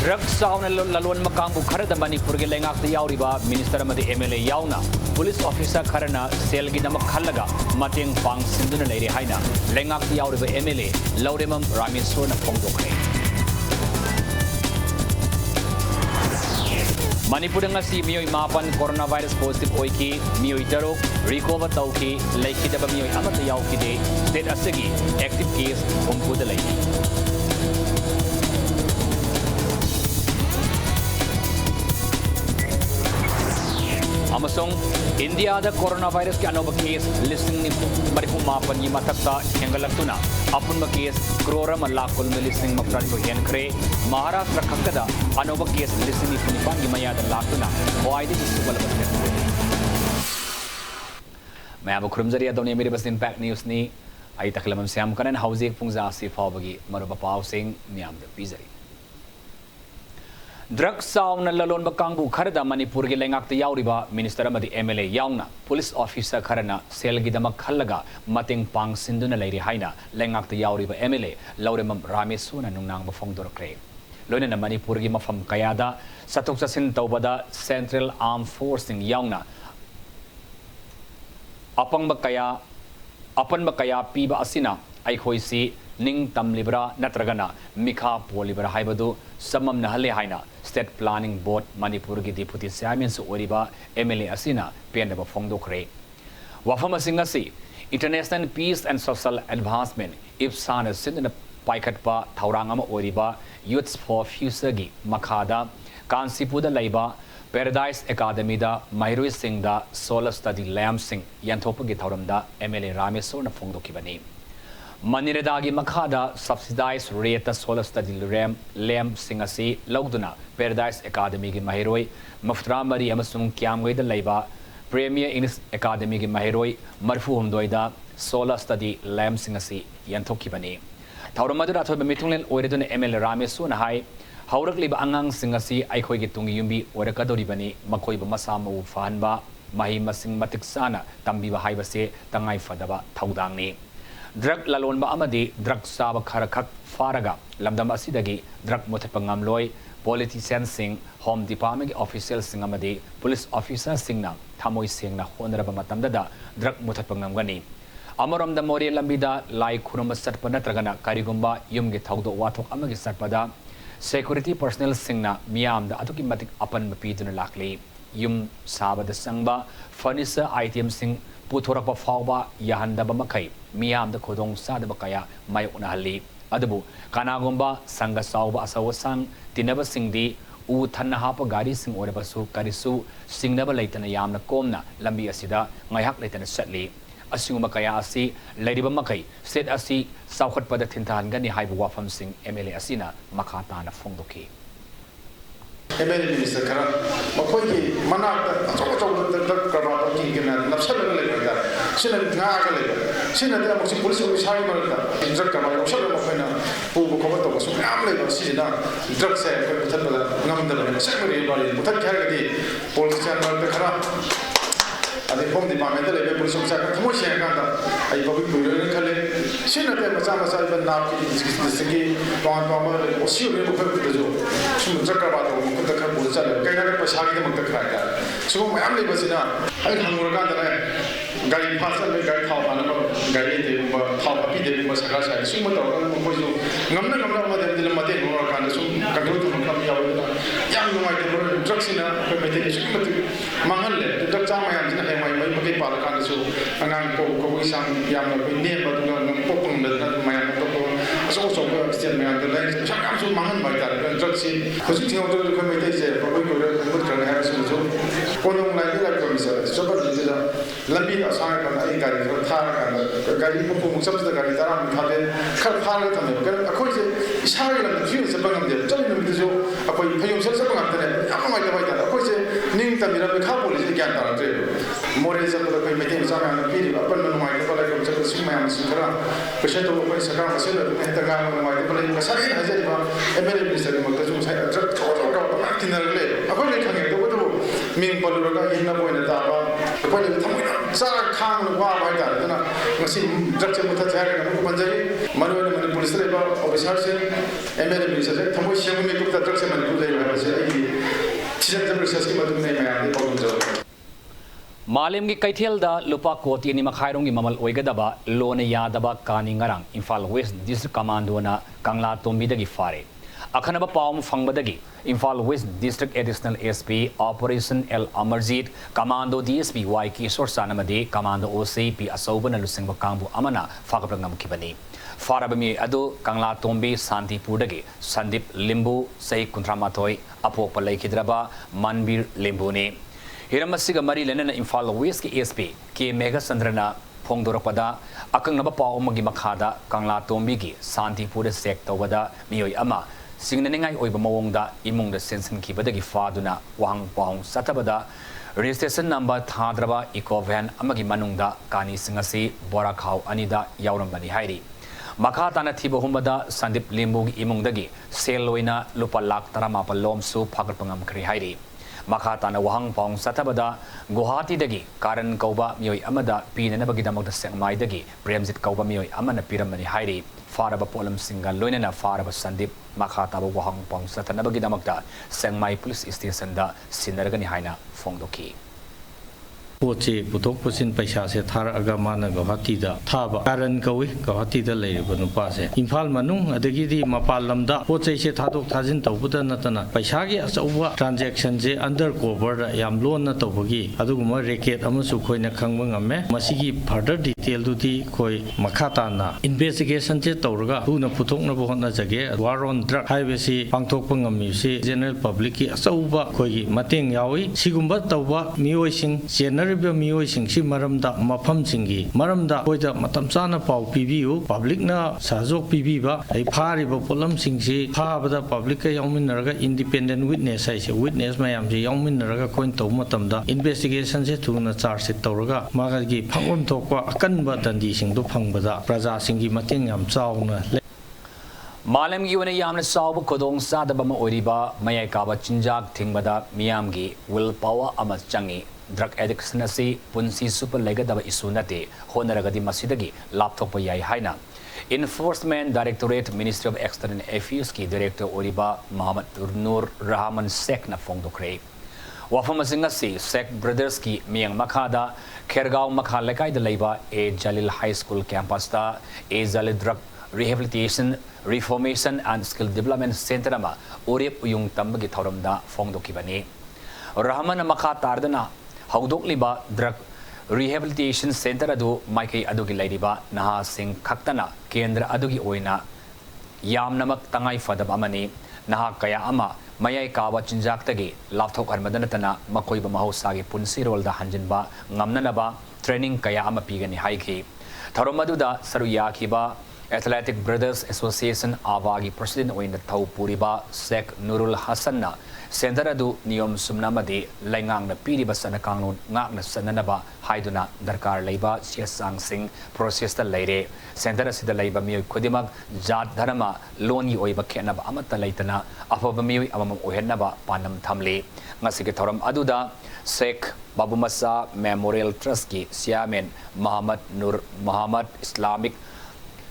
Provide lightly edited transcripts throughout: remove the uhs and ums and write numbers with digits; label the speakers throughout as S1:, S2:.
S1: Drug साउन ललोन मकांगबु खरदा मणिपुर के लेंगाक याउरिबा मिनिस्टर अमदि एमएलए याउना पुलिस ऑफिसर खरना सेल की नमक खल्लगा मतेंग पांग सिंधुना लेरे हाइना लेंगाक याउरिबा एमएलए लौरेमम रामेश्वरना फोंदोखरे मणिपुर ngasi मियोय मापन कोरोना वायरस पॉजिटिव ओइकी मियोय तरुक रिकवर तौकी लेखिदबा मियोय अमत याउकिदे स्टेट असगी एक्टिव केस हुमपुदा लेखि इंडिया कोरोना वायरस के अनोब केस लिसिंग मरिफु मापन की मथक्ता हेंगलक्तुना अपुनब केस क्रोरम लाखुल लिसिंग मफरानिको हेनख्रे महाराष्ट्र खक्कदा अनोब केस लिसिंग निपान की मयाद लाखुना वाइदि सुबल बस्ते मैं अब खुरमजरिया दोने मेरे बस इम्पैक्ट न्यूज़ नी आई तकलमम श्याम कनन हाउजिंग पुंजा सिफावगी मरुबा पाव सिंह म्याम द पिजरी ड्रग साउन ललोन बकांगबु खरदा मणिपुर के लेंगाक याउरिबा मिनिस्टर अमदि एमएलए याउना पुलिस ऑफिसर खरना सेल की दमक खल्लगा मतेंग पांग सिंधुना लेरि हाइना लेंगाक याउरिबा एमएलए लौरेमम रामेश्वरना नुंगनांग फोंदोरख्रे लोइना मणिपुर की मफम कयादा सतुक ससिन तौबदा सेंट्रल आर्म फोर्सिंग याउना अपनब कया पीबा असिना अखोइसी निंग तमलिब्रा नत्रगना मिखा पोलिब्रा हाइबदु समम नहले हाइना स्टेट प्लानिंग बोर्ड मणिपुर की डिप्यूटी चेयरमैन ओरिबा एमएलए असिना पेनब फोंदोखरे वफम असिंगसी international peace and social advancement इप्सान सिंदन पाइखटपा थौरांग अमा ओरिबा यूथ्स फॉर फ्यूचर की मखादा कांसीपुदा लैबा पैराडाइज एकाडमी दा महिरोई सिंह सोलर स्टडी लैम्प सिंह यंथोपगी थौरमदा एमएलए रामेश्वरना फोंदोखिबनी मनिरेदा की मखादा subsidize rate solar study lamp सिंह असी लौदुना पैराडाइज एकाडमी की महिरोई मफ्तरा मरी अमसुंग क्यामगैदा लैबा प्रीमियर इंग्लिश एकाडमी की महिरोई मरफू हुमदोइदा सोलर स्टडी लैम्प सिंह असी यंथोखिबनी थौरमदुना अथोइबा मिथुंगलेन ओइरेदुना एमएलए रामेश्वरना हाई हौरकलिबा आंगांग सिंह असी अखोइगी तुंगी युम्बी ओइरकदोरिबनी मखोइबा मसा मऊ फहनबा मही मसिंग मतिक साना तंबीबा हाइबसे तंगाई फदबा थौदांगनी ड्रग ललोनबा अमदी ड्रग साब खर खक फारगा लमदम असिदगी drug मुथपा ngamloi politician sing home department official sing amadi police officer singna thamoi sengna honaraba matamda drug मुथपा ngamgani amarom da mori lambida lai khurumba satpa natragana karigumba yumgi thaudo wathok amagi satpada security personnel singna miyam da atuki matik apan mapiduna lakli yum sabada sangba furniture item sing पुथोरप फाउबा याहंदब मखै मियाम द खोदोंग सादब कया मायोना हल्ली अदबु कानागुंबा संग साउबा असव संग तिनब सिंगदी उ थन्न हाप गाड़ी सिंग ओरबसु करिसु सिंगनब लैतन यामना कोमना लंबी असिदा ngaiak लैतन सटली असिंगुम कया असि लैरिब मखै सेट असि साउखटपद थिनथान गनि हाइबु वाफम सिंग एमएलए असिना मखाताना फोंदोखि
S2: एमएलए मिनिस्टर खरा मखोई की मना अचो करवा की केना नफसल लेबा सिना ngaga लेबा सिना दे मक्सि पुलिस ऑफिसर मरता ड्रग करवा ऑफिसर मखोइना पुबु खबर तो सु याम लेबा सिना ड्रग से मुथत ngam सेक्रेटरी बाली मुथत खागदी पॉलिटिशियन मरता खरा अदे होम डिपार्टमेंट लेबे पुलिस ऑफिसर थमो सेंगादा आई पब्लिक पुलिस खले सिना दे मचा मचा इबन नाप की दिसकी टॉन टॉन ओसियो बे मुखत जो सुम ड्रग करवा तो मुखत खर पुलिस चले कई ना पैसा की मुक्त खराया सुम मयाम लेबा सिना आई हंगुरगा दने गाड़ी फासल में गाड़ी थाव पाना गाड़ी दे थाव पी दे सका साइ सुम तो कोई जो ngam ma de दिल मते नो कान सुम कंट्रोल तो हम यावना याम नुमाइ दे ड्रग सिना पे मेते सुम मत मांगल ले ड्रग चा मयाम जिना हे mai मके पार कान सु अंगांग को इसांग याम न ने बदुना न पोपंग न मयाम तो सो सो को स्टेट मयाम द लाइन साम सु मांगन बाय ता ड्रग सि खुजि थियो तो को मेते से पबई को मत कर है सु जो कोनों लाई ला को मिस सब दिला लंबी आसान का आई गाड़ी को थार का गाड़ी को को सब से गाड़ी तारा में खाते खर फार का तमे कर अखोई से इशारे ला फिर से बंगम दे चल न जो अखोई फयम से सब ngam तने याम माइ दबाइ ता अखोई से निंग तमिरा में खा पुलिस ज्ञान तारा ट्रे मोरे से तो कोई मेते सामा न फिर अपन न माइ दबा ला को से सिमा सिंखरा पेशे तो कोई सका से न तगा न माइ दबा ला सारी हजरिबा एमएलए मिनिस्टर मत जो से ड्रग थो का तिनरले अखोई ले खंगे तो मिंग पलुरगा इन्ना पोइना ताबा अखोई ले थमोइना सा खांग वा बाइ ता तना ngasi ड्रग से मुथा जागा न पंजरी मनोन मन पुलिस ले ऑफिसर से एमएलए मिनिस्टर से थमोइ सेम में कुछ ड्रग से मन
S1: मालेम की कैथेलदा लुपा कोटी नि मखाइरोंगी ममल ओइगदबा लोन यादबा कानी ngarang Imphal West District Commandona Kangla Tombidagi fare Akhanaba Paum Fangbadagi Imphal West District Additional SP Operation L Amarjit Commando DSP YK Sorsanamade Commando OCP Asobana Lusingba Kambu Amana Fakapangam Kibani Farabami Adu Kangla Tombi Santi Pudagi Sandip Limbu Say Kuntramatoi Apopalai Kidraba Manbir Limbuni Hiramasiga Mari Lenana Imphal West ki SP ki Mega Sandrana Pongdoropada Akang Naba Paumagi Makada Kangla Tombi ki Santi Puda Sek Tawada Mioi Ama Singnaningai Oibamawonda Imung the Sensen Kibadagi Faduna Wang Pong Satabada Registration number Tadraba Eco Van Amagi Manungda Kani Singasi Borakau Anida Yaurambani Hairi Makatana Tibo Humada Sandip Limbug Imungdagi Seloina Lupa Lak Taramapa Lomsu Pakapangam Kri Hairi Makatana Wahang Pong Satabada Guwahati Dagi Karan Kauba Mioi Amada Pinanabagi Damok the Sengmai Dagi Bremzit Kauba Mioi Amana Piramani Hairi Faraba Polam Singa Loinana Faraba Sandip Makataba Wahang Pong Satanabagi Damakta Sengmai Police Station da Sinaragani Haina Fongdoki
S3: Poche putok pusin paisa se thar aga mana Guwahati da thaba karan kawi Guwahati da leiriba nupa se Imphal manung adagi di mapal lamda poche se thadok thajin tawbuda natana paisa gi achauba transaction je undercover da yam loan na tawbagi aduguma racket amasu khoina khangba ngame masigi further detail du di khoi makhata na investigation je tawraga huna putok na bohna jage war on drug highway si pangthok pangami si general public ki achauba khoi gi mateng yawi sigumba tawba mioi sing Naribya Mio Singsi Maramda Mafam Singi Maramda Hoida Matamsana Pau PBU Public na Sazok PBba a Pariba Polam Singsi Pabada Public Yongmin Naga Independent Witness I say witness Mayam Yongmin Naga Coin to Matamda investigations to na charge Toraga Magagi Pangum Tokwa Akanba Dandi Sing to Pangbada Praza Singi Matingam Sauna
S1: Malem Giwana Yamna Sabu Kodong Sadabama Oriba Mayakaba Chinjak Tingbada Miamgi Willpower Amas Changi Drug addiction asi punsi super legadaba isunate honaragadi masidagi laptop yai haina Enforcement Directorate Ministry of External Affairs ki Director Oriba Muhammad Nur Rahman Sek na fongdokre Wafamasinga si Sek Brothers ki Miang Makada Khergaon Makha Lekai da Leiba A Jalil High School campus da A Jalil Drug Rehabilitation Reformation and Skill Development Center ma Orip Uyung Tambagi Thoramda fongdokibani Rahman Makha Tardana Haudokliba Drug Rehabilitation Center adu Maikai Adugi Ladiba Naha Singh Kaktana Kendra Adugi Oina Yam Namak Tangai Fadabamani Naha Kaya Ama Mayai Kawa Chinjaktagi Laptok Armadanatana Makoiba Mahosagi Punsirol da Hanjinba Ngamnanaba Training Kaya Ama Pigani Haiki Taromaduda Saruyakiba Athletic Brothers Association Avagi President Oina Tau Puriba Sek Nurul Hasanna Center adu Niyom Sumnamadi Laingang na Piriba Sana Kangun Ngak na Sananaba Haiduna Darkar Leiba Siasang Sing Process the Lady Center Sida Leiba Mio Kodimag Jad Dharma Loni Oiba Kenaba Amata Laitana Afabami Amam Ohenaba Panam Tamli Ngasikatoram Aduda Sek Babumasa Memorial Trust ki Siamen Muhammad Nur Muhammad Islamic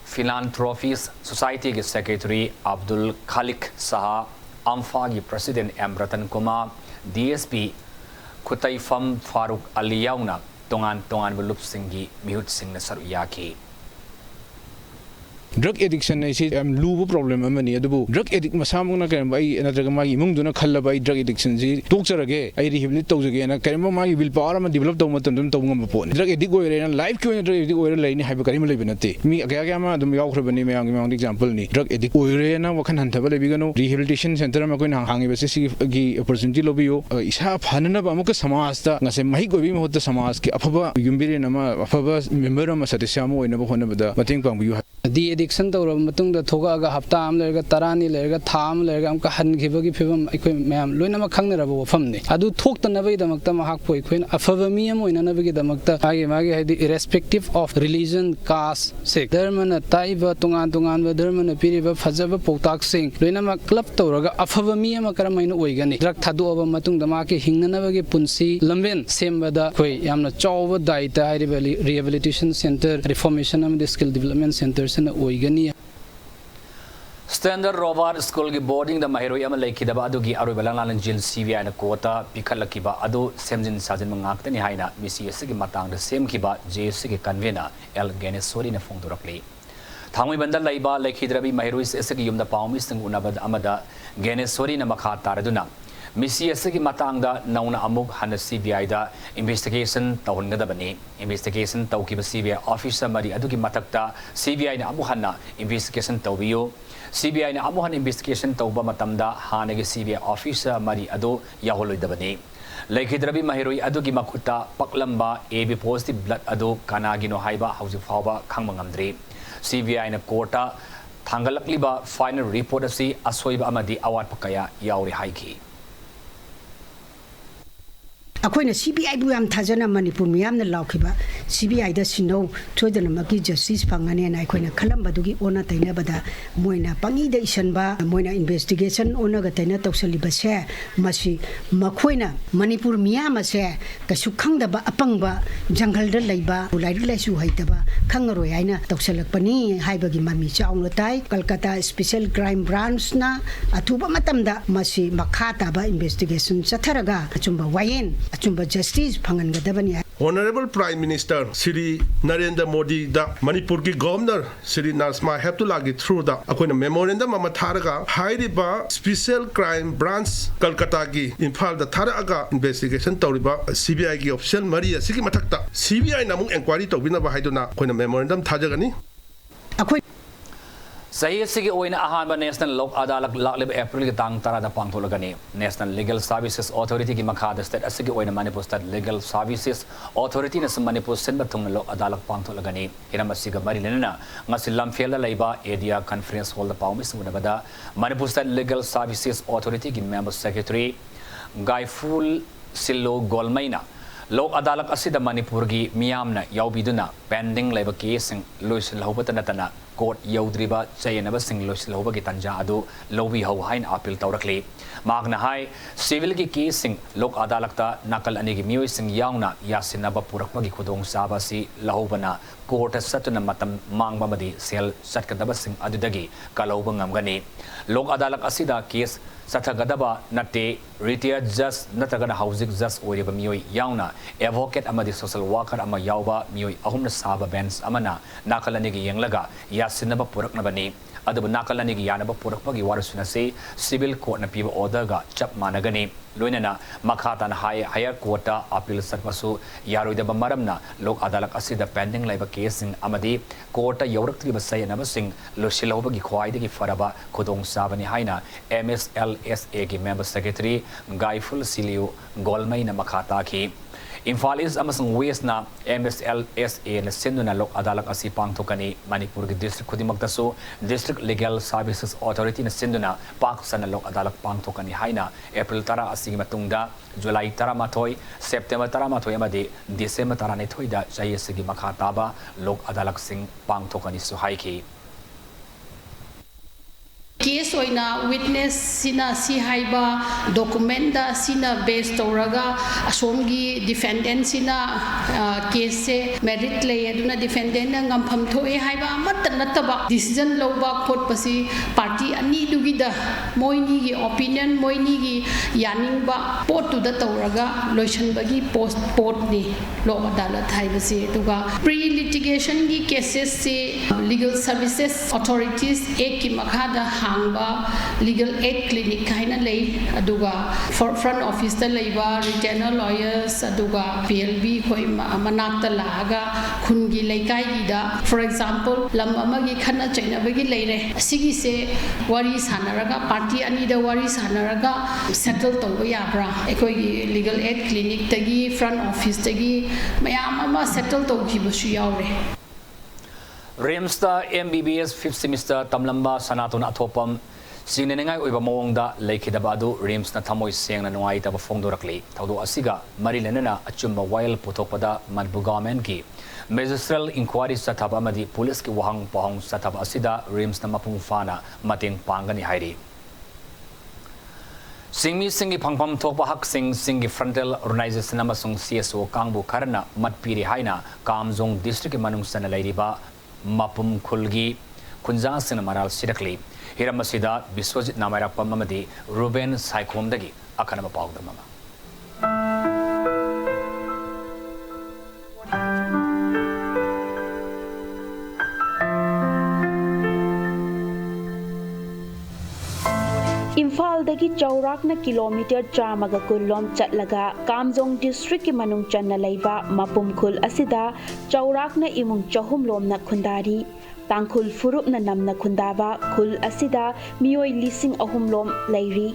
S1: Philanthropies Society ki Secretary Abdul Khalik Saha Amfagi President Amratan Kumar DSP Kutaifam Faruk Aliyauna Tongan Belup Singhi Mihut Singh Nasaruyaki
S4: Drug addiction is a low problem. Drug addict Masamuna can buy another Munguna Kalabai drug addiction. Talks again, I rehabilitate those again. A Karamama will power and develop the Matum Tongam. Drug addict and life can lane Hypercarim Levinate. Me Agama, the Miyakra example. Drug addict Oirena, Wakan Tabagano, Rehabilitation Center Makuna Hangi opportunity lobby is half Hanana Bamuka Samasta, Nasemahiko the Samaski, Apaba, Yumbiri Nama, Afaba, member of Satisamo in Nabahona, but think you have.
S5: Addiction to Matung the Toga Haptam, Lerga Tarani, Lerga Tam, Lergam Kahan Givagi Pivum, Ma'am, Lunama Kangarabo Famni. I do talk the Navi the Maktama Hakpo, a Favamium in a Navig the Makta, Magi, irrespective of religion, caste, sick. Derman a Taiva, Tungan, Derman a Piriva, Fazava Potak Sing, Lunama Club Toraga, a Favamium Karamain Wigani, Draktadu over Matung the Maki, Hinganavagi Punsi, Lambin, Sembada, Yamna Chova, Daita, Rehabilitation Center, Reformation and the Skill Development Centers.
S1: Standard Rover School ki boarding da mahiroi ama laikidaba adugi aroi balang jil CVI na kota pikalakiba adu semjin sajin mangakta ni haina misi sigi matang da semkiba JC ki convener El Ganesori na phongdorakli thangoi bandal laiba laikhidrabi mahiroi sigi yumda pawmi sing unabad amada Ganesori na makha taraduna misi sigi matang da nauna amuk hana CVI da investigation tawhongadabani investigation tawkiba CVI officer mari adugi matakta CVI na amu hana investigation tawbiyo CBI na amuhan investigation tauba matamda hanagi CBI officer mari ado yaholoidabani laikhidrabi mahiroi adugi makuta paklamba AB positive blood ado kanagino haiba hausi fawba khangmangamdri CBI na kota thangalakliba final report asi asoiba amadi awat pakaya yauri haiki
S6: अखोइना CBI बु याम थाजना मणिपुर मियाम न लाउखिबा CBI दा सिनो थोइदन मकी justice फंगने ना अखोइना खलम बदुगी ओना तैना बदा Moina Pangi दा इशनबा Moina investigation ओना ग तैना तौसलिबा से मसी मखोइना मणिपुर मियाम से कसु खंगदबा अपंगबा जंगल द लैबा लाइर लाइसु हाइतबा खंगरोय हाइना तौसलकपनी हाइबगी ममी चाउनो ताई कलकत्ता स्पेशल क्राइम ब्रांच ना अथुबा मतमदा मसी मखा ताबा इन्वेस्टिगेशन चथरगा चुंबा वायेन अचुंबा जस्टिस फंगनगदबनी
S7: Honorable Prime Minister Shri Narendra Modi da Manipur ki Governor Shri Narsma Heptullah gi through da akoina memorandum ama tharaga hairiba Special Crime Branch Kolkata gi Imphal da tharaga investigation tawriba CBI gi official mari asigi mathakta CBI namung inquiry tawbina ba haiduna akoina memorandum thajagani
S1: Sahi sigi oina ahanba National Lok Adalak laklib April ki tang tara da pangtholagani National Legal Services Authority ki makha da state asigi oina Manipur State Legal Services Authority na Manipur Senba thung Lok Adalak pangtholagani hiram asiga marilena ngasi lamfela laiba area conference hall da pawmi sunabada Manipur State Legal Services Authority ki member secretary Gaiful Sillo Golmaina Lok Adalak asida Manipur gi miyamna yaubiduna pending laiba case loisil hobata tana court yaudriba chayanaba sing loisil hobagi tanja adu lobi hau hain appeal tawrakli magna hai civil gi case sing Lok Adalakta nakal ani gi mioi sing yauna yasinaba purakpagi khudong saba si lahobana court satuna matam mangba madi sel satkadaba sing adudagi kalauba ngamgani Lok Adalak asida case Sathagadaba nate retired just natagana housing just oriba mioi yauna advocate amadi social worker ama yauba mioi ahumna saba bench amana nakalani gi yenglaga yasinaba puraknabani adubu nakalani gi yanaba purakpagi warusuna se civil court na piba order ga chap managani loinana makhata na higher court appeal sarpasu yaroidaba maramna Lok Adalak asida pending laiba case sing amadi court yauraktriba sayanaba sing losilobagi khwaidagi faraba khudong sabani haina MSLSA ki member secretary Gaiful Silio Golmai na makhata ki Imphal East amasung West na MSLSA na senduna Lok Adalak asi pangthokani Manipur ki district khudimagtasu District Legal Services Authority na senduna paksa na Lok Adalak pangthokani haina April tara asigi matungda July tara mathoy September tara mathoy amadi December tara nithoy da jayesigi makhataba Lok Adalak sing pangthokani su haiki
S8: case oina witness sina si haiba document da sina based toraga asomgi defendant sina case se merit lay aduna defendant na ngampham thoi haiba amat nataba decision loba khot pasi party ani dugi da moini gi opinion moini gi yaning ba pot tu da toraga loisan bagi post port ni lo adalat haiba se tuga pre litigation gi cases se legal services authorities ek ki makha da hangba legal aid clinic kaina lei aduga front office ta leiba retainer lawyers aduga PLB khoi manakta laga khungi leikai gi da for example lam amagi khana chaina bagi leire asigi se wari sanaraga party ani da wari sanaraga settle tawba yabra ekoi gi legal aid clinic tagi front office tagi mayam ama settle tawgi basu yaure
S1: Remsta MBBS 5th semester tamlamba sanatuna athopam sinenengai oiba mawongda laikhidaba adu Rems na thamoi sengna nuai taba phongdorakli thaudo asiga marilenana achumba while puthokpada Manipur government ki magistral inquiry sathaba amadi police ki wahang pahong sathaba asida Rems na mapung fana mateng pangani hairi Singmi singi pangpam thokpa hak singi frontal organization amasung CSO kangbu karna matpiri haina kamjong district manung sana lairiba mapum khulgi kunjang sina maral sirakli हिरम असिदा विश्वजित नामायरपम अमदी रुबेन साइखोमदगी अखनब पाउदम अमा
S9: इम्फालदगी चौराकना किलोमीटर चामगा कुल्लोम चटलगा कामजोंग डिस्ट्रिक्ट की मनुंग चन्ना लेबा मपुम खुल असिदा चौराकना इमुंग चहुम लोमना खुंदारी तांखुल फुरुपना नमना खुंदाबा खुल असिदा मियोय लिसिंग अहुम लोम लेरी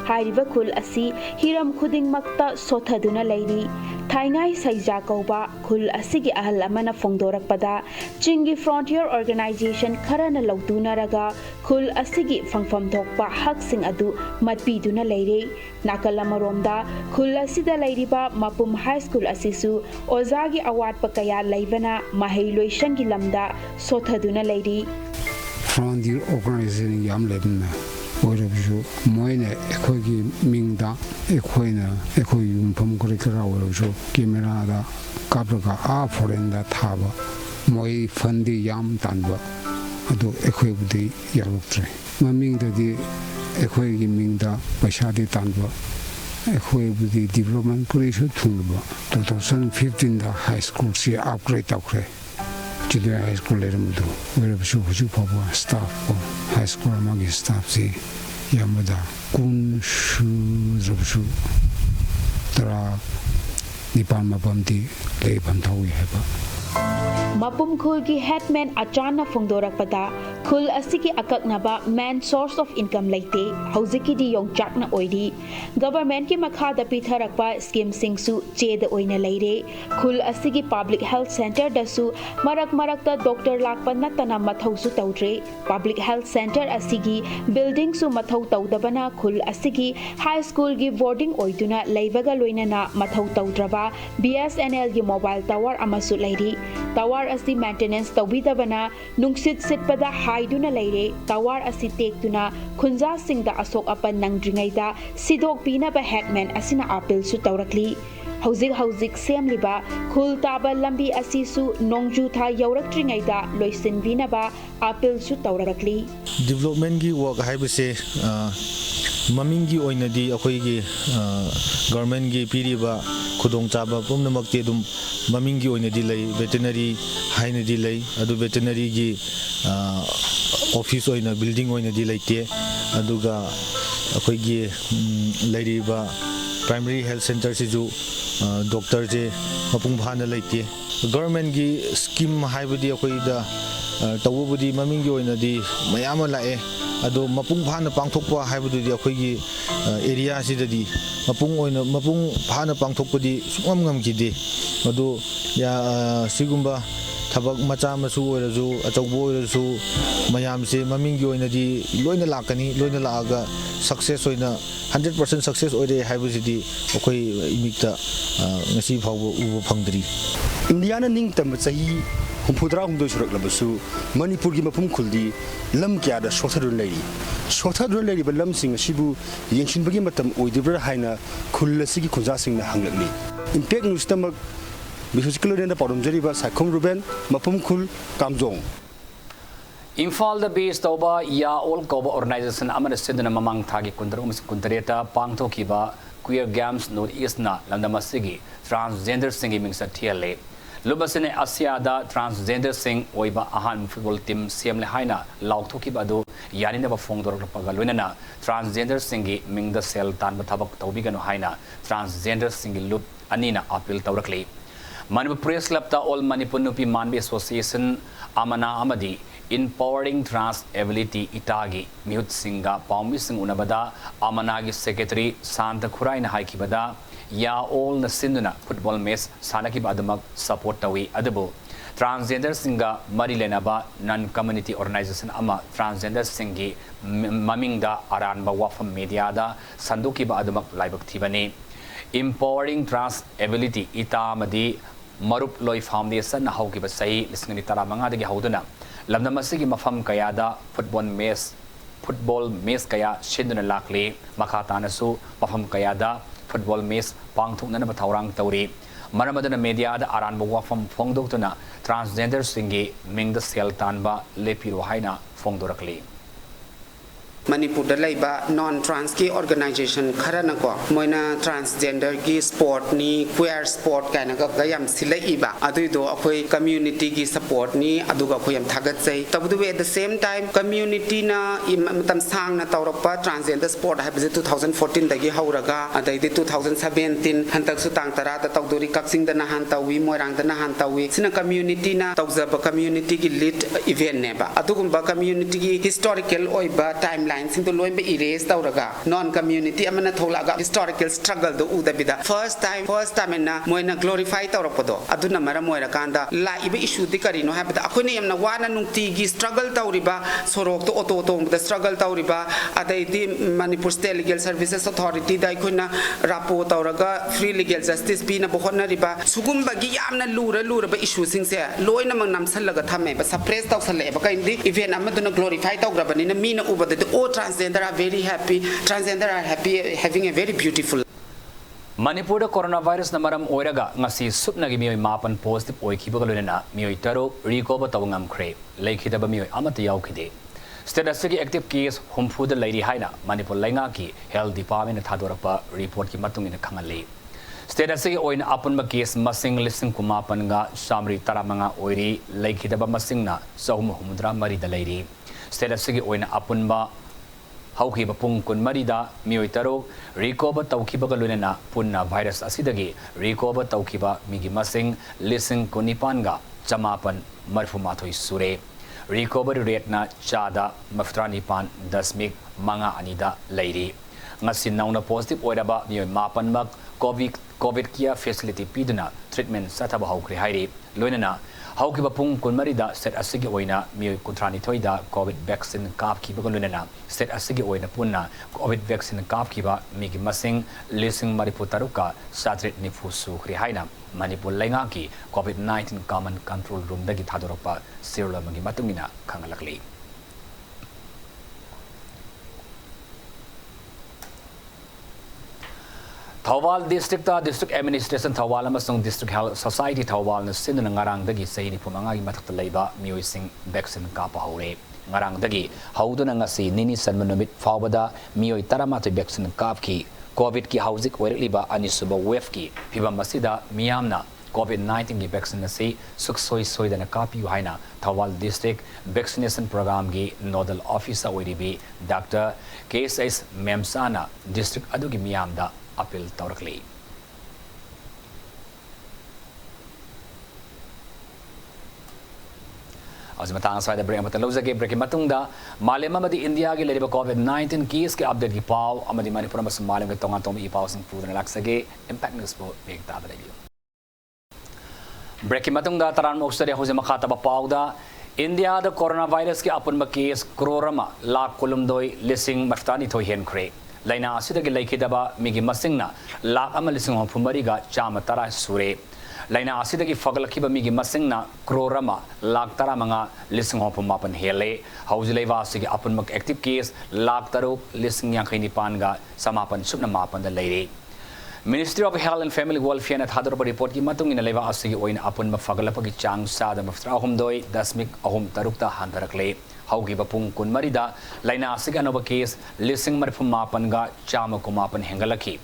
S9: हाइरिबा खुल असी हिरम खुदिंग मक्ता सोथदुना लेरी थाइनाई सैजा कौबा खुल असिगी अहल अमना फोंदोरकपदा चिंगी फ्रंटियर ऑर्गेनाइजेशन खरना लौतुनरगा खुल असिगी फंगफम थोकपा हकसिंग अदु मतपीदुना लेरे नाकल अमरोमदा खुल असिदा लेरिबा मपुम हाई स्कूल असिसु ओजागी अवाटपा कया लेबना महैलोइशंगी लमदा सोथदुना लेरी
S10: फ्रंटियर ऑर्गेनाइजेशन याम लेबना ओरबजु मोइने एखोगी मिंगदा एखोइना एखोई युमफम करिकरा ओरबजु कैमरादा कापरगा आ फॉरेनदा थाबा मोइ फंदी याम तानबा अदो एखोइबुदी यारुक्त्रे ममिंगददी एखोइगी मिंगदा पैसादी तानबा एखोइबुदी डेवलपमेंट पुलिसु थुंबा 2015 दा हाई स्कूल से upgrade तौख्रे junior high school leramdu oirabsu huju phaba staff ko high school magi staff si yamada kun shu rabsu tara nipal mapamti leibam thawi heba
S9: मपुम खुल की headman अचानक फोंदोरकपदा खुल असिकी अककनबा man source of income लेते हौजिकी दी योंगचाकना ओइरी government की मखादा पिथरकपा scheme सिंगसु चेद ओइना लेरे खुल असिकी public health centre दसु मरक मरकता डॉक्टर लाकपा नतना मथौसु तौद्रे पब्लिक हेल्थ सेंटर असिगी बिल्डिंग सु मथौ तौदबना खुल असिगी हाई स्कूल की बोर्डिंग ओइदुना लेबगा लोइनना मथौ तौद्रबा BSNL की मोबाइल टावर अमसु लेरी टावर असी मेंटेनेंस तौबीदबना नुंगसित सिटपदा हाइदुना लेरे टावर असी टेक्तुना खुंजा सिंगदा असोक अपन नंग्रिंगैदा सिदोक पीनाबा हेडमैन असिना अपील सु तौरकली हौजिक सेमलिबा खुल ताबा लंबी असिसु नोंगजू था यौरक्ट्रिंगैदा लोइसिनबिनाबा अपील सु तौरकली
S11: डेवलपमेंट की वर्क हाइबसे ममिंग की ओइनदी अखोइगी गवर्नमेंट की पीरिबा खुदोंग चाबा पुमनमक्ति दुम ममिंग की ओइनदी लई वेटरनरी हाइनदी लई अदु वेटरनरी की ऑफिस ओइना बिल्डिंग ओइनदी लैते अदुगा अखोइगी लैरिबा प्राइमरी हेल्थ सेंटर सिजु डॉक्टर जे मपुंग भाना लैते गवर्नमेंट की स्कीम हाइबदी अखोइदा तवबुदी ममिंग की ओइनदी मयाम लाए अदो मपुंग भाना पांगथोकपा हाइबदुदी अखोइगी एरिया सिददी मपुंग भाना पांगथोकपदी सुंगम ngमखिदे अदो या सिगुंबा थबक मचा मसु ओरजु अचौबो ओरजु मयाम से ममिंग की ओइनदी लोइना लाकनी लोइना लागा सक्सेस ओइना 100% सक्सेस ओइरे हाइबसिदी अखोइ इमिक्ता ngasi फावबो उबो फंगदरी
S12: इंडिया ना निंग तम सही हुंफुद्रा हुंदो सुरकलबसु मणिपुर की मफुम खुलदी लम क्यादा सोथरुन लेरी लम सिंग सिबु येंसिनबगी मतम ओइदिब्रा हाइना खुललसिगी खुंजासिंग ना हंगलनी इंपैक्ट न्यूज़तमक बिहुजिकलोरेंदा पौरमजरीबा साइखोम रुबेन मफुम खुल कामजोंग
S1: इम्फाल द बेस तौबा या ऑल कौबा ऑर्गेनाइजेशन अमर सिद्धना ममांग थागी कुंतरेता पांगथोकिबा क्वियर गेम्स नॉर्थ ईस्ट ना लंदमसिगी ट्रांसजेंडर सिंगी मिंगसा थियले लुबसने आसियादा ट्रांसजेंडर सिंग ओइबा अहान फुटबॉल टीम सेमले हाइना लाउथोकिबा दो यानिनबा फोंगदोरकपगा लोइनना ट्रांसजेंडर सिंगी मिंगदा सेल तानबा थबक तौबिगनो हाइना ट्रांसजेंडर सिंगी लुप अनीना अपील तौरकली Manipur Press Club ta All Manipur Nupi Manbi Association Amana Amadi Empowering Trans Ability Itagi Mihut Singa Paumi Sing Unabada Amanagi Secretary Santa Kuraina Haikibada Ya All na Sinduna Football Mess Sanaki Badamak Support Tawi Adabu Transgender Singa Marilenaba Non-Community Organization Ama Transgender Singi Mamingda Aranba Wafam Mediada Sanduki Badamak Laibak Tibani Empowering Trans Ability Itamadi Marup Loi Foundation Haukiba Sai listening Taramanga de Hauduna Lamdamasigi Mafam Kayada Football Mess Kaya Shinduna Lakli Makatanasu Mafam Kayada Football Mess Pangtuna Taurang Tauri Maramadana Media the Aran Bawafam Fongdotuna Transgender Singi Ming the Sel Tanba Lepiru Haina Fongdorakli
S13: Manipur da laiba non trans ki organization khara na ko moina transgender ki sport ni queer sport kana ga yam silai iba adu do akoi community ki support ni adu ga khoi yam thagat chai tabu at the same time community na matam sang na tawrapa transgender sport ha 2014 dagi hauraga adai 2017 hantak su tang tara ta tawduri kaksing da na han tawi moirang da na han tawi sina community na tawzaba community ki lead event neba adugumba community ki historical oiba timeline sing to loimbe erase tawraga non community amana tholaga historical struggle do udabida first time na moina glorify tawrapodo aduna mara moira kanda la ibe issue di karino habida akhone yamna wana nungti gi struggle tawriba sorok to auto the struggle tawriba adai di Manipur State Legal Services Authority da ikhona rapo tawraga free legal justice bi na bohona riba sugumba gi yamna lura ba issue sing se loina mang nam sallaga thame ba suppress taw salle ba kaindi event amaduna glorify tawgrabani na mina ubada the all transgender are very happy transgender are happy having a very beautiful
S1: Manipur da coronavirus na maram oiraga ngasi supna gi mioi mapan positive oikhiba galuna mioi taro recover tawngam khre leikhidaba mioi amata yaukhide state asigi active case humfu da lady haina Manipur lainga ki health department thadorapa report ki matungina khangali state asigi oina apunba case masing lising kumapan ga samri taramanga oiri leikhidaba masingna sahum humudra mari da lady state asigi oina apunba haukiba pung kun marida mioi taro recover tawkiba galuna punna virus asidagi recover tawkiba migi masing lising kunipanga chamapan marfumathoi sure recovery rate na chada maftranipan dasmik manga anida leiri ngasi nauna positive oiraba mioi mapan mak covid care facility piduna treatment sataba haukri hairi loinana haukiba pung kunmarida set asigi oina mioi kuntrani thoida covid vaccine kap kiba galuna set asigi oina punna covid vaccine kap kiba migi masing lising mariputaruka satret nifusu khri haina Manipur lainga ki COVID-19 common control room dagi thadorpa sirla magi matungina khangalakli Thawal district administration Thawal amasung district health society Thawal na sinna ngarang dagi sayni pumanga gi mathakta leiba mioi sing vaccine kapa hore ngarang dagi hauduna ngasi nini sanmanumit fawbada mioi taramatu vaccine kap ki COVID ki hauzik oirliba anisuba wave ki phibam masida miyamna COVID-19 ki vaccine se suksoi soidana kapi haina Thawal district vaccination program gi nodal officer oiribi Dr. KSS Memsana district adugi miyamda appeal tawrakli Azmatang sa da break matalawza ke break matungda malema madi India ge leriba COVID-19 case ke update gi paw amadi Manipur mas malem ke tonga tom i paw sing fu na laksage impact news po big ta da break matungda taran moksare hoje makhata ba paw da India da coronavirus ke apun ma case crorama lakh kolumdoi lising maftani thoi hen khre laina asida ge laikidaba migi masingna lakh ama lising phumari ga chama tara sure laina asidagi fagalakhiba migi masingna crorama lakh tara manga lising hopum mapan hele hauzileva asigi apunmak active case lakh taruk lising yankhaini panga samapan supna mapan da leire Ministry of Health and Family Welfare na thadorpa report ki matung ina leva asigi oin apunma fagalapagi chang sa da maftra humdoi dasmik ahum tarukta handarakle haugi bapung kun marida laina asigi anova case lising marfum mapan ga chama kumapan hengalaki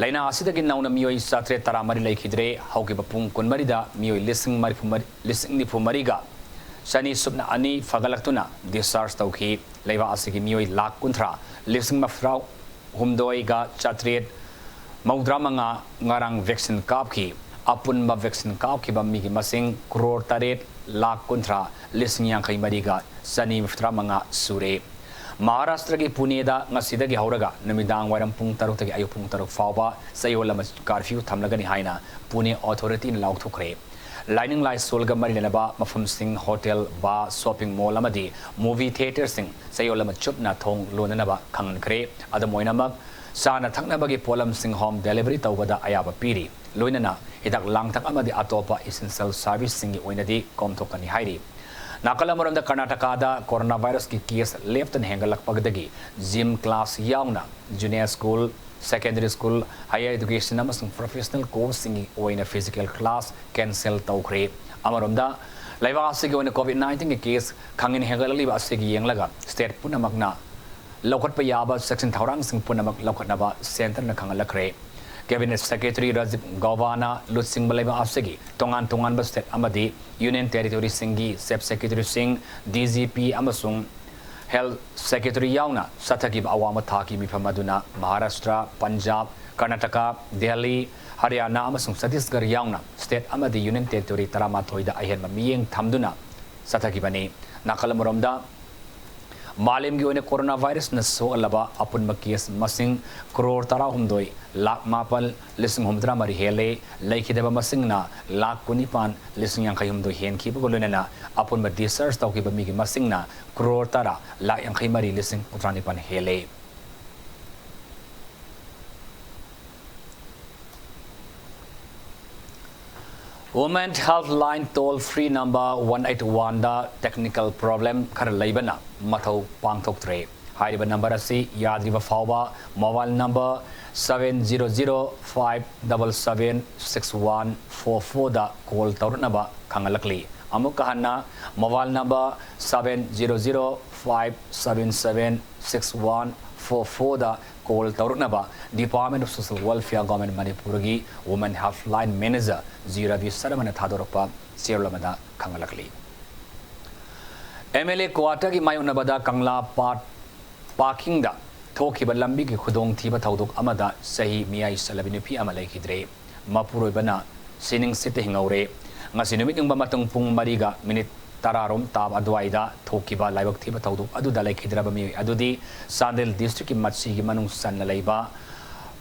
S1: Laina asidagi nauna mioi satre taramari laikhidre hauki bapung kunmarida mioi lising ni pumariga sani subna ani fagalaktuna discharge tauki leiwa asigi mioi lakh kunthra lising mafrau humdoi ga chatret maudramanga ngarang vaccine kapki apun ma vaccine kapki bammi gi masing crore taret lakh kunthra lising yang kai mariga sani maframanga sure Maharashtra ki Pune da ngasidagi hauraga namidang waram pung taruk tagi ayu pung taruk fawba sayola mas curfew thamlagani haina Pune authority in laukthukre lining lai solga marinaba mafum sing hotel ba shopping mall amadi movie theater sing sayola ma chupna thong lonanaba khangkre adamoinamak sana thaknabagi polam sing home delivery tawbada ayaba piri loinana hidak langthak amadi atopa essential service singi oinadi komthokani hairi Nakalamuram da Karnataka da coronavirus ki case left and hengalak pagdagi gym class yauna junior school secondary school higher education amasung professional course singi oina physical class cancel tawkre amaram da laiwa asigi oina COVID-19 ki case khangin hengalali ba asigi yenglaga state punamagna लौखट याब section थौरांग सिंह पुनमक लौखटनबा centre न खंगलखरे Cabinet Secretary Rajib Gavana Lutsing Balaiba Afsegi Tongan Tongan State Amadi Union Territory Singi Sep Secretary Singh DGP Amasung Health Secretary Yauna Satakib Awama Taki Mifamaduna Maharashtra Punjab Karnataka Delhi Haryana Amasung Satisgar Yauna State Amadi Union Territory Taramatoida Ahen Miyeng Tamduna Satakibani Nakalamuromda Malim gi coronavirus na so alaba apun makis masing crore tara humdoi lak mapal lising humdra mari hele laikidaba masing na lak kunipan lising yang kayumdoi hen ki bagolena apun ma research taw ki bami gi masing na crore tara lak yang kay mari lising utranipan hele Women Healthline toll-free number 181 da technical problem khar laibana mathau pangthok tre hariba number asi yadriba fawba mobile number 7005776144 da call tawrnaba khangalakli amuk hanna mobile number 7005776144 da call tawrnaba Department of Social Welfare Government Manipur gi Women Healthline Manager Ziravi Saramana Thadoropa Sierlamada Kangalakli MLA Quarter gi Mayunabada Kangla Parking da Tokiba Lambi gi Khudong Thiba Thaudok Amada Sahi Miyai Salabinupi Amalaki Dre Mapuro Bana Sining City Hingaure Ngasinumit yung bamatong pung mariga minute Tararom tab adwaida Tokiba Laibak Thiba Thaudok Aduda Laikidraba Mi Adudi Sandel District Matsi Manung San Laiba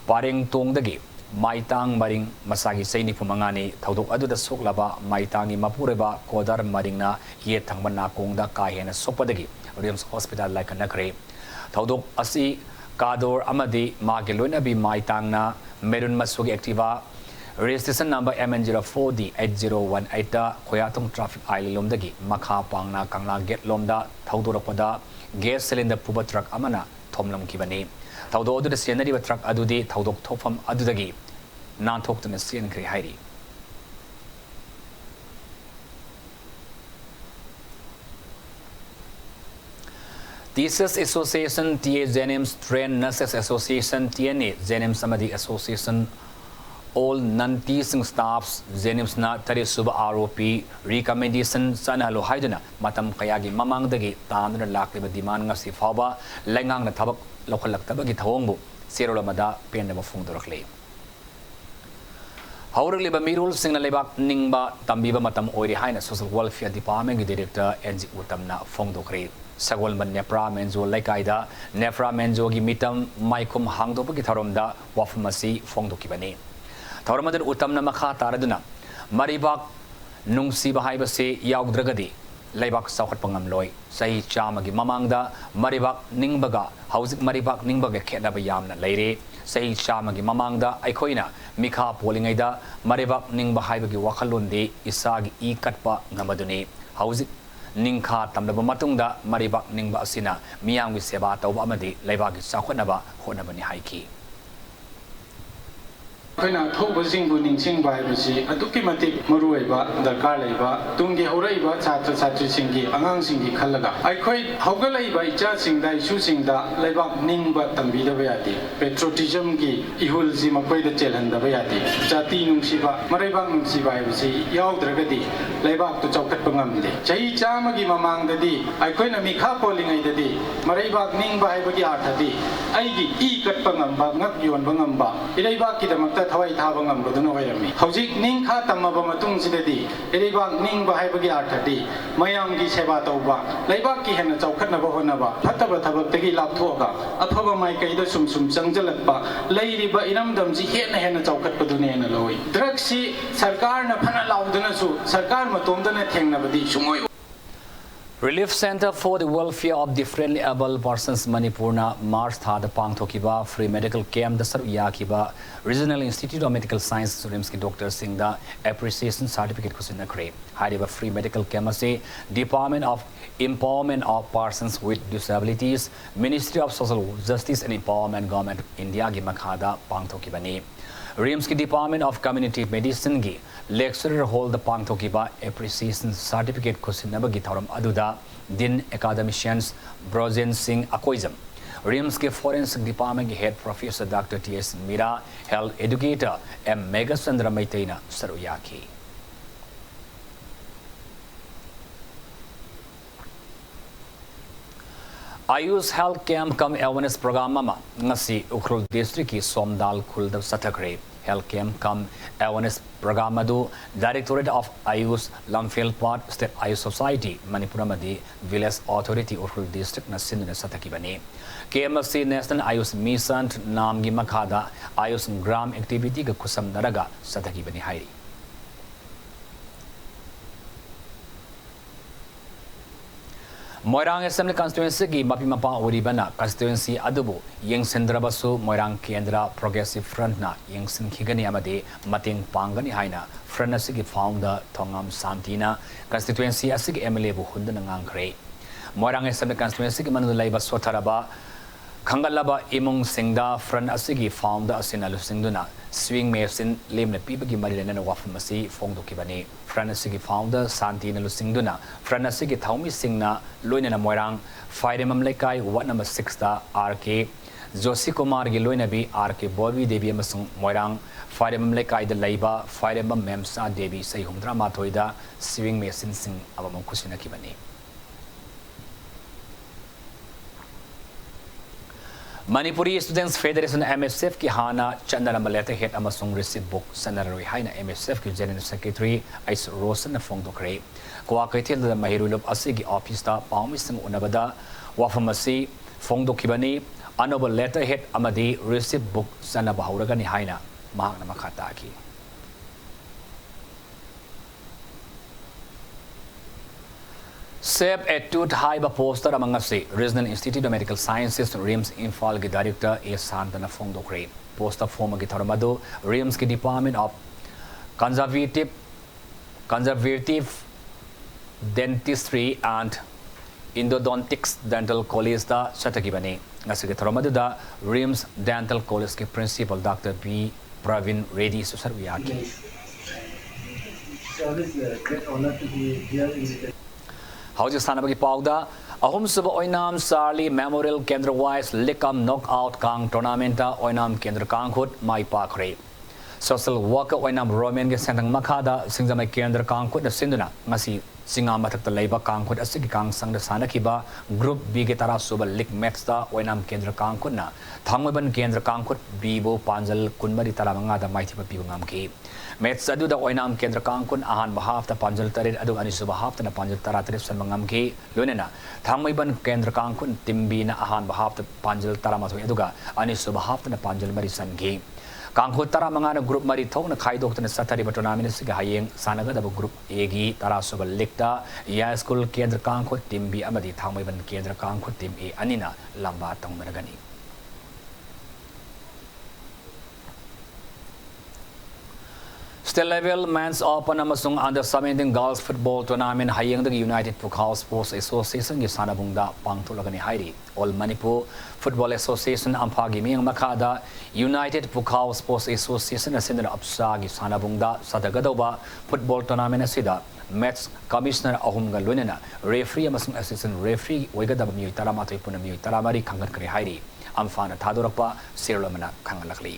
S1: Paring Tongdagi Maitang Maring Masagi Saini Pumangani Thaudok Aduda Soklaba Maitangi Mapureba Kodar Maringna Ye Thangmana Kongda Kahena Sopadagi Riams Hospital like a Nakre Thaudok Asi Kador Amadi Magiluina Bi Maitangna Merun Masugi Activa Registration number MN04D 8018 Koyatong Traffic Island Lomdagi Makha Pangna Kangla Get Lomda Thaudoropada Gas Cylinder Puba Truck Amana Tomlam Kibani Taudo the scenery of truck Adudi, Taudok Tofam Adudagi, non talk to the scene Hairi. Teachers Association, TA Zenems, Train Nurses Association, TNA, Zenem Samadi Association, all non-teaching staffs, Zenems na Tari Suba ROP, recommendation Sanalo Haidana, Matam Kayagi Mamang Dagi, Tan Lakli Dimanga Sifaba, Langang the Tabak. Local Tabagi Tawongo, Sierra Lamada, Pendama Fundorkle. However, Libamirul Singalebak Ningba, Tambiba Matam Ori Hina Social Welfare Department Director NG Utamna Fondokre, Sagwalman Nepra Menzo Lekaida, Nefra Menzogi Mitam, Maikum Hangdo Bagitaromda, Wafmasi Fondokibane. Tauramad Utamna Makha Taraduna, Maribak Nungsi Bahaibase Yaugdragadi. Laibak Saukat Pangamloy, Sahi Chamagi Mamangda, Maribak Ningbaga, Housing Maribak Ningbaga Kedabayam Lady, Sahi Chamagi Mamangda, Aikoina, Mika Polingaida, Maribak Ningba Haibagi Wakalundi, Isagi E Katpa Namaduni, Housing Ningka Tamdabamatunda, Maribak Ningba Asina, Miang with Sebata Wamadi, Laibaki Sakanaba, Honabani Haiki.
S14: Aina thobasing bu ningsing bai busi aduki matik maruiba darkar leiba tunggi horaiba chatra chhatri singgi angang singgi khallaga aikhoi haugalaiba icha singda isu singda leibak ningba tambi da bayati patriotism gi ihul ji makoi da chelhanda bayati jati nungsiba maraibak nungsiba busi yaudragadi leibak tu chaukat pangamde chai chama gi mamang dadi aikhoi na mikha polingai dadi maraibak ningba haibagi arthadi aigi I kat pangamba ngak yon bangamba ileibak ki damakta Thawai Thabangam Buduna Wayami. Hojik Ning Hatamaba Matung Sidadi, Eribak Ning Bahabagi Artadi, Mayamgi Sebatova, Laibaki Hena Chaukanaba Honaba, Pataba Tabaki Laptoga, Apava Maikaida Sum Sanjalapa, Lady Ba Inamdamzi Hena Chaukat Paduna and Aloy. Draxi, Sarkar Napana Laudunasu, Sarkar Matondana Tangnabadi, Shumoy.
S1: Relief Center for the Welfare of Differently Able Persons Manipurna Mars Thad Pangthokiba Free Medical Camp the Yakiba Regional Institute of Medical Sciences Rimski Dr. Singda Appreciation Certificate Kusinakre Hadiba Free Medical Camp Department of Empowerment of Persons with Disabilities Ministry of Social Justice and Empowerment Government India Gimakhada Pangthokibani Rimski Department of Community Medicine gi lecturer hold the Pangthokiba Appreciation Certificate Kusinaba Gitaram Aduda Din Academicians Brozen Singh Akoizam RIMS के Forensic Department के Head Professor Dr. T.S. Mira, Health Educator M. Megasandra Maitena Saruyaki. Ayush Health Camp Come Awareness Program Mama Ngasi Ukhrul District ki Somdal Khulda Satakre Health Camp Come Awareness Program Madu Directorate of Ayush Lamphel Part State Ayush Society Manipur Madi Village Authority Ukhrul District na Sindh Sataki Bani KMC National Ayush Mission Namgi Makhada Ayush Gram Activity ga Kusam Naraga Sataki Bani Hairi Moirang Assembly Constituency ki Mapi Mapa Uribana Constituency Adubu Yang Sendrabasu Moirang Kendra Progressive Front na Yang Sinkigani Amade Mating Pangani Haina Front Asigi Founder Tongam Santina Constituency Asigi MLA Buhunda Nangangre Moirang Assembly Constituency ki Manulaiba Sotaraba Kangalaba Imung Singda Front Asigi Founder Asinalu Singduna Swing Mason Limna Pibagi Marilena Wafamasi Fongdo Kibani Franasigi founder Santina Lusingduna, Franasigi Taumi Singna, Luina Moirang, Fireman Lekai, Wat number 6 RK, Josi Kumar Giluinabi, RK Bobby Devi Masung Moirang, Fireman Lekai the Laiba, Fireman Memsa Devi, Say Humdra Matoida, Swing Mason Sing Abamokusina Kibani. Manipuri Students Federation MSF ki hana chandana maleta head amasung receipt book sanaroi haina MSF ki General Secretary Ais Rosen na fong dokre kwa kaitil da mahirulop asigi office ta pawmisang unabada wafamasi fong dokibani anoba letter head amadi receipt book sanabahuraga ni haina mahak na makataki Seb Etut Haiba Poster among us, Regional Institute of Medical Sciences, RIMS Infal Director A. Santana Fongdokre, Poster former Gitaramado, RIMS Department of Conservative Dentistry and Endodontics Dental College da Satakibani. Nasagitaramado da RIMS Dental College Principal Dr. B. Pravin Reddy Susarviaki.
S15: Great honor to be here in
S1: How's Sanabaki Pauda? Ahum Suba Oinam Sarli Memorial Kendra Wise Likam Knockout Kang Tournamenta Oinam Kendra Kanghut Mai Pakre. Social worker Oinam Roman Santang Makada Singzama Kendra Kanghut the Sinduna Masi Singa Matak the Labor Kanghut Asiki Kang Sang the Sanakiba Group Bigetara Suba Lik Metsta Oinam Kendra Kanghutna Tangwaban Kendra Kanghut Bibo Panjal Kunmari Talamanga the Mighty Pibungamki. Mets adu da oinam kendra kangkun ahan bahaf ta panjal tarid adu anisu bahaf ta na panjal taratrip san mangamki lunena thangmai ban kendra kangkun timbi na ahan bahaf ta panjal taramatoi aduga anisu bahaf ta na panjal mari sangi kangkut tara mangana group mari thong na khaidok ta na satari batonamina siga hayeng sanaga da group egi tara soba likta ya school kendra kangkut timbi amadi thangmai ban kendra kangkut tim e anina lamba tong maragani State level men's open amasung under 17 girls football tournament hayang the United Pukal Sports Association gi sanabungda pangtulagani hairi All Manipur Football Association ampagi miyang makada United Pukal Sports Association asindra apsa gi sanabungda sadagadoba football tournament asida match commissioner ahum ga lunena referee amasung assistant referee oigadaba miyu taramatoi puna miyu taramari khangat kare hairi amfana thadorakpa sirlamana khangalakli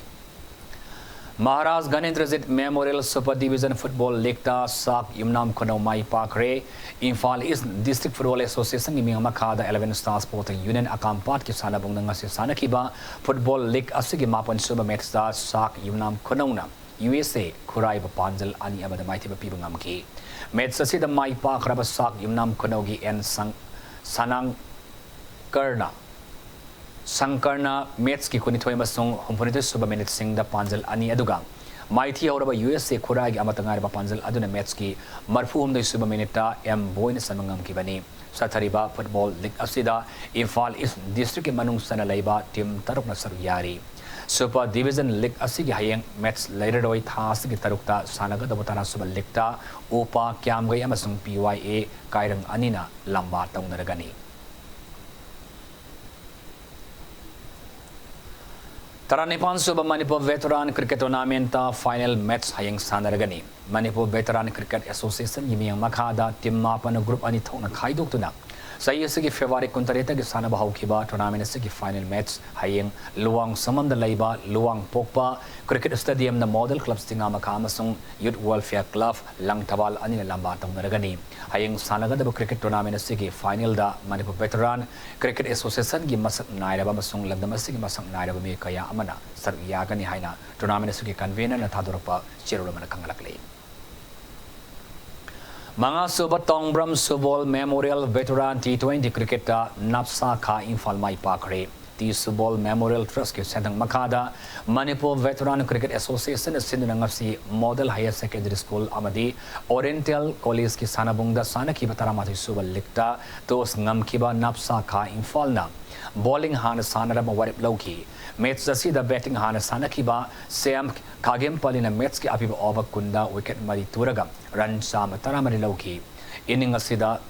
S1: Maharaj Ganendrazit Memorial Super Division Football League ta sak imnam kono mai pakre Infal East District Football Association ni minga makada 11 Star Sporting Union akampat ki sana bung nga sana kiba Football League asigi mapan suba match ta sak imnam kono na USA Kurai Panjal ani abada mai tiba pibangam ki match sa sida mai pakra ba sak imnam kono gi en sanang karna Sankarna Mets ki kunitoy masong humpunito suba minute sing da panjal ani adugang Mighty Auraba USA Kuragi amatangar ba panjal aduna Mets ki marfuhum da suba minute M boy na sanmangam ki bani sa Tariba Football League asida Infal East District ki manung sana layba team taruk na saruyari Super Division League asigi hayang Mets later doi thas ki tarukta sanaga da butara suba League ta upa kyam gay amasong PYA kairang anina lamba taong naragani Taranipan Suba Manipur Veteran Cricket Tournament final match hayang sanaragani. Manipur Veteran Cricket Association yimiyang makada team mapan group ani thong na khaidok tuna. Saya segi February kuntareta ki sana bahau kiba tournament segi final match hayeng luang samam da laiba luang pokpa cricket stadium na model clubs tinga makama sung youth welfare club lang tabal anila lamba tong naragani hayeng sanaga da cricket tournament segi final da Manipur veteran cricket association gi masak nairaba masung lagdam segi masak nairaba me kaya amana sar yagani haina tournament segi convener na thadorpa cherula mana kangalakle Mga subatong Bram Subol Memorial Veteran T20 Cricket Napsa Kha Infal Mai Pakre T Subol Memorial Trust ke Sendang Makada Manipur Veteran Cricket Association Sinunangapsi Model Higher Secondary School Amadi Oriental College ki Sanabung da Sana ki Bataramati Subal Likta Tos Ngam Kiba Napsa Kha Infal na Bowling Han Sanara Mawarip Loki Match Zasi da batting Han Sana Kiba Sam Kagem Palina Match ki Apiba Over Kunda Wicket Mari Turaga Run Sam Taramari Loki Inning Asida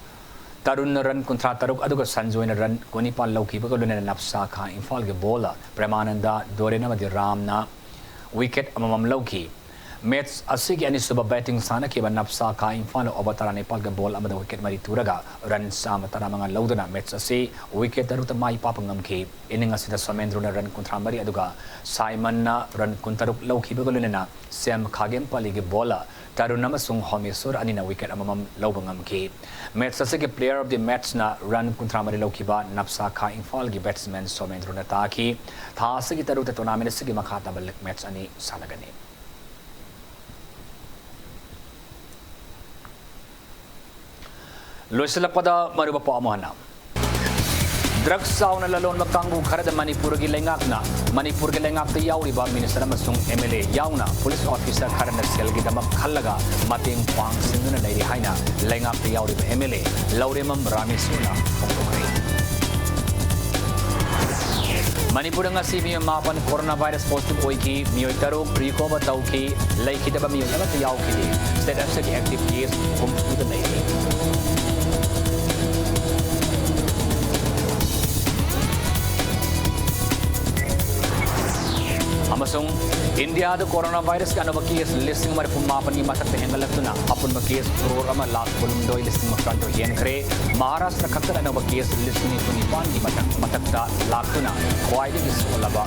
S1: Tarun run kontra taruk aduga sanjoin run Konipal Loki Bagaluna Napsa Kha Infal ge bowler Premananda Dorena Madi Ramna wicket Amam Loki Match Asigi ani suba batting sana kiba Napsa Kha Infal Obatara Nepal ge ball amada wicket mari turaga run Sam Taramanga Laudana match asi wicket taruta mai papangam ki inning asida Somendruna run kontra mari aduga Simon na run kontaruk Loki Bagaluna Sam Kagem Pali ge bowler Tarunama Sung Homesur Anina wicket amam Lobangam ki match asigi player of the match na run kontra mari Lokiba Napsa Kha Infal ge batsman Somendruna taki tha asigi taruta tournament asigi makhata balik match ani sanagani Loisalakpada maruba po amuhana. Drugs sauna lalon makangbu kharada Manipur gi lengak na Manipur gi lengak te yauri ba minister amasung MLA yauna police officer kharana sel gi damak khallaga mating pang singuna leiri haina lengak te yauri ba MLA lauremam ramesuna pongkori Manipur nga si mi mapan coronavirus positive oiki miyoi taruk recover tauki leiki daba miyoi namat yauki di state active case kumputa leiri Amasung India the coronavirus kan ba case listing mar pumapan ni matak hengalak na apun ba case programa last bulum doi listing makranto yen kre Maharashtra khakta na ba case listing ni punipan ni matak da lakuna kwai de is olaba